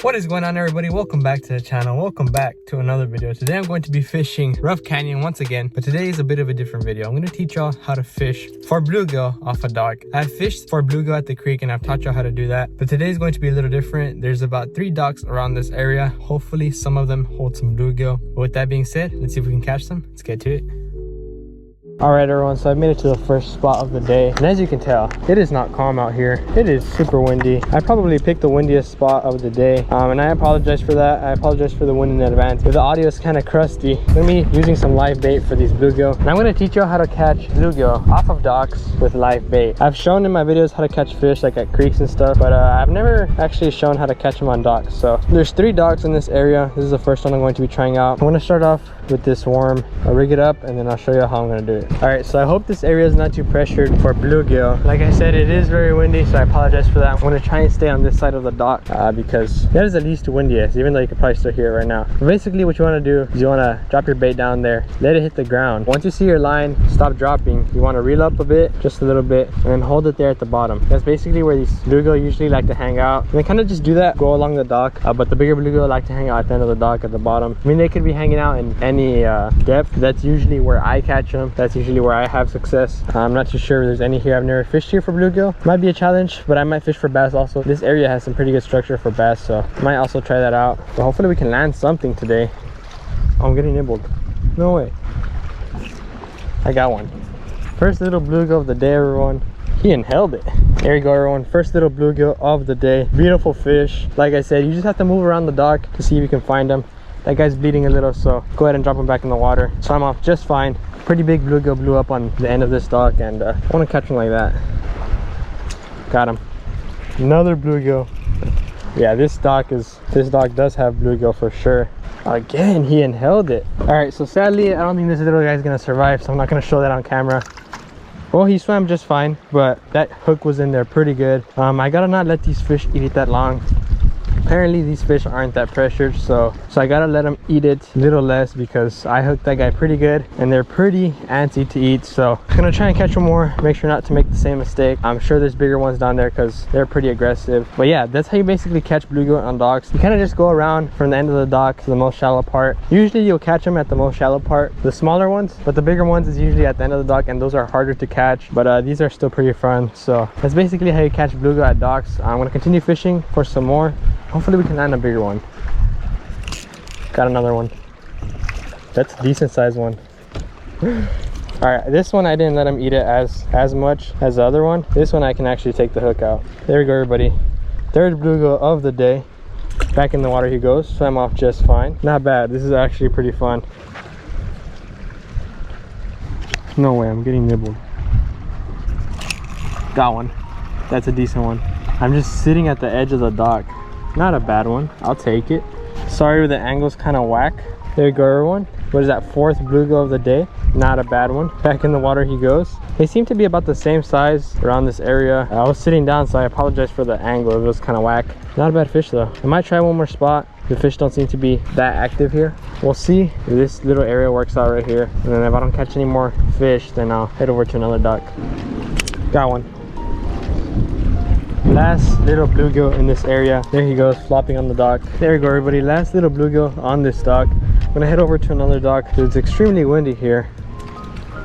What is going on, everybody? Welcome back to the channel. Welcome back to another video. Today I'm going to be fishing Rough Canyon once again, but today is a bit of a different video. I'm going to teach y'all how to fish for bluegill off a dock. I've fished for bluegill at the creek and I've taught y'all how to do that, but today is going to be a little different. There's about 3 docks around this area. Hopefully some of them hold some bluegill. But with that being said, let's see if we can catch them. Let's get to it. Alright everyone, so I made it to the first spot of the day, and as you can tell, it is not calm out here. It is super windy. I probably picked the windiest spot of the day, and I apologize for that. I apologize for the wind in advance. If the audio is kind of crusty, I'm going to be using some live bait for these bluegill, and I'm going to teach you how to catch bluegill off of docks with live bait. I've shown in my videos how to catch fish like at creeks and stuff, but I've never actually shown how to catch them on docks. So there's 3 docks in this area. This is the first one I'm going to be trying out. I'm going to start off with this worm. I'll rig it up and then I'll show you how I'm going to do it. All right, so I hope this area is not too pressured for bluegill. Like I said, it is very windy, so I apologize for that. I'm going to try and stay on this side of the dock because that is the least windiest, even though you can probably still hear it right now. But basically what you want to do is you want to drop your bait down there, let it hit the ground. Once you see your line stop dropping, you want to reel up a bit, just a little bit, and then hold it there at the bottom. That's basically where these bluegill usually like to hang out. And then kind of just do that, go along the dock, but the bigger bluegill like to hang out at the end of the dock at the bottom. I mean, they could be hanging out in any depth. That's usually where I catch them. That's usually where I have success. I'm not too sure if there's any here. I've never fished here for bluegill. Might be a challenge, but I might fish for bass also. This area has some pretty good structure for bass, so I might also try that out. But hopefully we can land something today. Oh, I'm getting nibbled. No way. I got one. First little bluegill of the day, everyone. He inhaled it. There you go, everyone. First little bluegill of the day. Beautiful fish. Like I said, you just have to move around the dock to see if you can find them. That guy's bleeding a little, so go ahead and drop him back in the water. So I'm off just fine. Pretty big bluegill blew up on the end of this dock, and I want to catch him like that. Got him. Another bluegill. Yeah, this dock does have bluegill for sure. Again, he inhaled it. All right, so sadly, I don't think this little guy's gonna survive, so I'm not gonna show that on camera. Well, he swam just fine, but that hook was in there pretty good. I gotta not let these fish eat it that long. Apparently these fish aren't that pressured, so I gotta let them eat it a little less because I hooked that guy pretty good and they're pretty antsy to eat. So I'm gonna try and catch them more, make sure not to make the same mistake. I'm sure there's bigger ones down there because they're pretty aggressive. But yeah, that's how you basically catch bluegill on docks. You kind of just go around from the end of the dock to the most shallow part. Usually you'll catch them at the most shallow part, the smaller ones, but the bigger ones is usually at the end of the dock, and those are harder to catch, but these are still pretty fun. So that's basically how you catch bluegill at docks. I'm gonna continue fishing for some more. Hopefully we can land a bigger one. Got another one. That's a decent sized one. All right, this one I didn't let him eat it as much as the other one. This one I can actually take the hook out. There we go, everybody. Third bluegill of the day. Back in the water he goes. Swam off just fine. Not bad. This is actually pretty fun. No way, I'm getting nibbled. Got one. That's a decent one. I'm just sitting at the edge of the dock. Not a bad one. I'll take it. Sorry, the angle's kind of whack. There you go, everyone. What is that, 4th bluegill of the day? Not a bad one. Back in the water he goes. They seem to be about the same size around this area. I was sitting down, so I apologize for the angle. It was kind of whack. Not a bad fish though. I might try one more spot. The fish don't seem to be that active here. We'll see if this little area works out right here. And then if I don't catch any more fish, then I'll head over to another dock. Got one. Last little bluegill in this area. There he goes, flopping on the dock. There you go, everybody. Last little bluegill on this dock. I'm gonna head over to another dock because it's extremely windy here.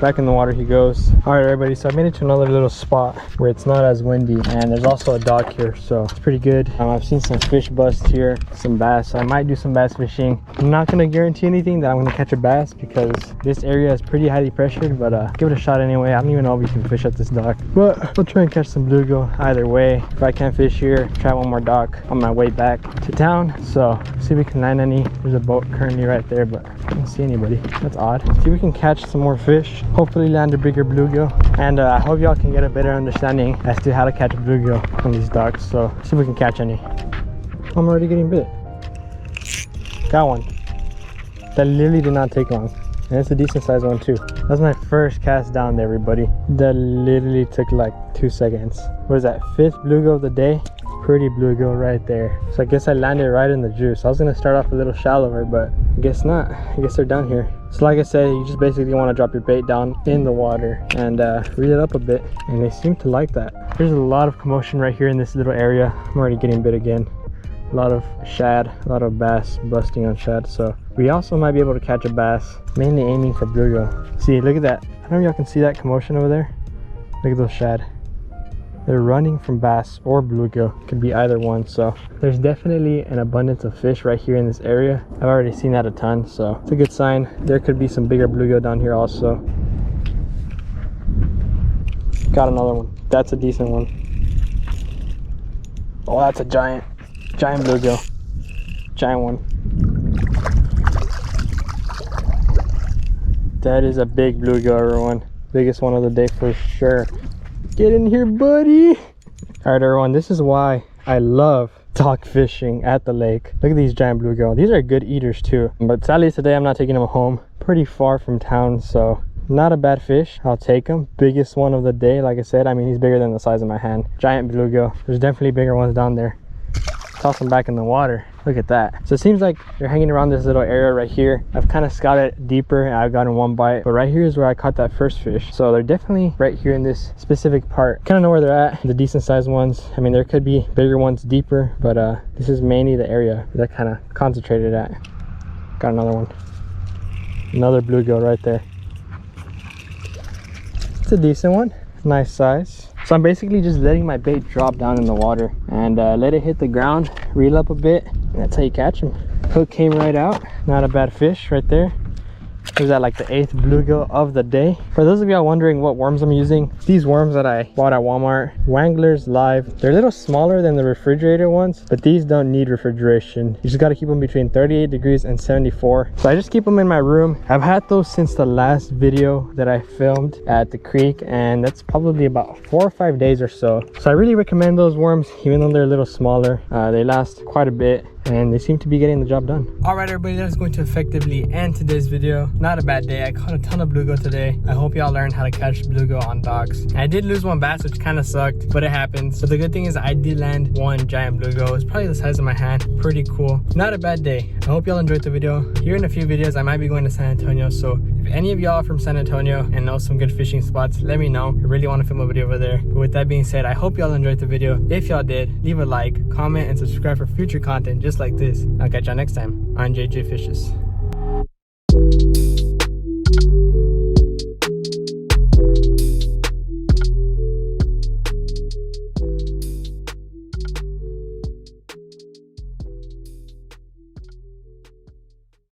Back in the water he goes. All right, everybody, so I made it to another little spot where it's not as windy, and there's also a dock here, so it's pretty good. I've seen some fish bust here, some bass, so I might do some bass fishing. I'm not gonna guarantee anything that I'm gonna catch a bass because this area is pretty highly pressured, but give it a shot anyway. I don't even know if we can fish at this dock, but I'll try and catch some bluegill either way. If I can't fish here, try one more dock on my way back to town. So see if we can land any. There's a boat currently right there, but I don't see anybody. That's odd. See if we can catch some more fish. Hopefully land a bigger bluegill, and I hope y'all can get a better understanding as to how to catch bluegill on these docks. So see if we can catch any. I'm already getting bit. Got one. That literally did not take long, and it's a decent sized one too. That's my first cast down there, everybody. That literally took like 2 seconds. What is that, 5th bluegill of the day? Pretty bluegill right there. So I guess I landed right in the juice. I was gonna start off a little shallower, but I guess not. I guess they're down here. So like I said, you just basically want to drop your bait down in the water and reel it up a bit, and they seem to like that. There's a lot of commotion right here in this little area. I'm already getting bit again. A lot of shad, a lot of bass busting on shad. So we also might be able to catch a bass, mainly aiming for bluegill. See, look at that. I don't know if y'all can see that commotion over there. Look at those shad. They're running from bass or bluegill. Could be either one. So there's definitely an abundance of fish right here in this area. I've already seen that a ton, so it's a good sign. There could be some bigger bluegill down here also. Got another one. That's a decent one. Oh, that's a giant bluegill. Giant one. That is a big bluegill, everyone. Biggest one of the day for sure. Get in here, buddy. All right, everyone, this is why I love dock fishing at the lake. Look at these giant bluegill. These are good eaters too, but sadly today I'm not taking them home. Pretty far from town, so not a bad fish. I'll take him. Biggest one of the day, like I said. I mean, he's bigger than the size of my hand. Giant bluegill. There's definitely bigger ones down there. Toss them back in the water. Look at that. So it seems like they're hanging around this little area right here. I've kind of scouted deeper and I've gotten one bite, but right here is where I caught that first fish. So they're definitely right here in this specific part. Kind of know where they're at, the decent sized ones. I mean, there could be bigger ones deeper, but this is mainly the area that kind of concentrated at. Got another one. Another bluegill right there. It's a decent one. Nice size. So I'm basically just letting my bait drop down in the water and let it hit the ground, reel up a bit, and that's how you catch them. Hook came right out. Not a bad fish right there. Is that like the 8th bluegill of the day? For those of y'all wondering what worms I'm using, these worms that I bought at Walmart, Wangler's Live, they're a little smaller than the refrigerator ones, but these don't need refrigeration. You just got to keep them between 38 degrees and 74. So I just keep them in my room. I've had those since the last video that I filmed at the creek, and that's probably about 4 or 5 days or so. So I really recommend those worms, even though they're a little smaller. They last quite a bit and they seem to be getting the job done. All right, everybody, that's going to effectively end today's video. Not a bad day. I caught a ton of bluegill today. I hope y'all learned how to catch bluegill on docks. And I did lose one bass, which kind of sucked, but it happens. But the good thing is I did land one giant bluegill. It's probably the size of my hand. Pretty cool. Not a bad day. I hope y'all enjoyed the video. Here in a few videos I might be going to San Antonio, so if any of y'all are from San Antonio and know some good fishing spots, let me know. I really want to film a video over there. But with that being said, I hope y'all enjoyed the video. If y'all did, leave a like, comment, and subscribe for future content just like this. I'll catch y'all next time on JJ Fishes.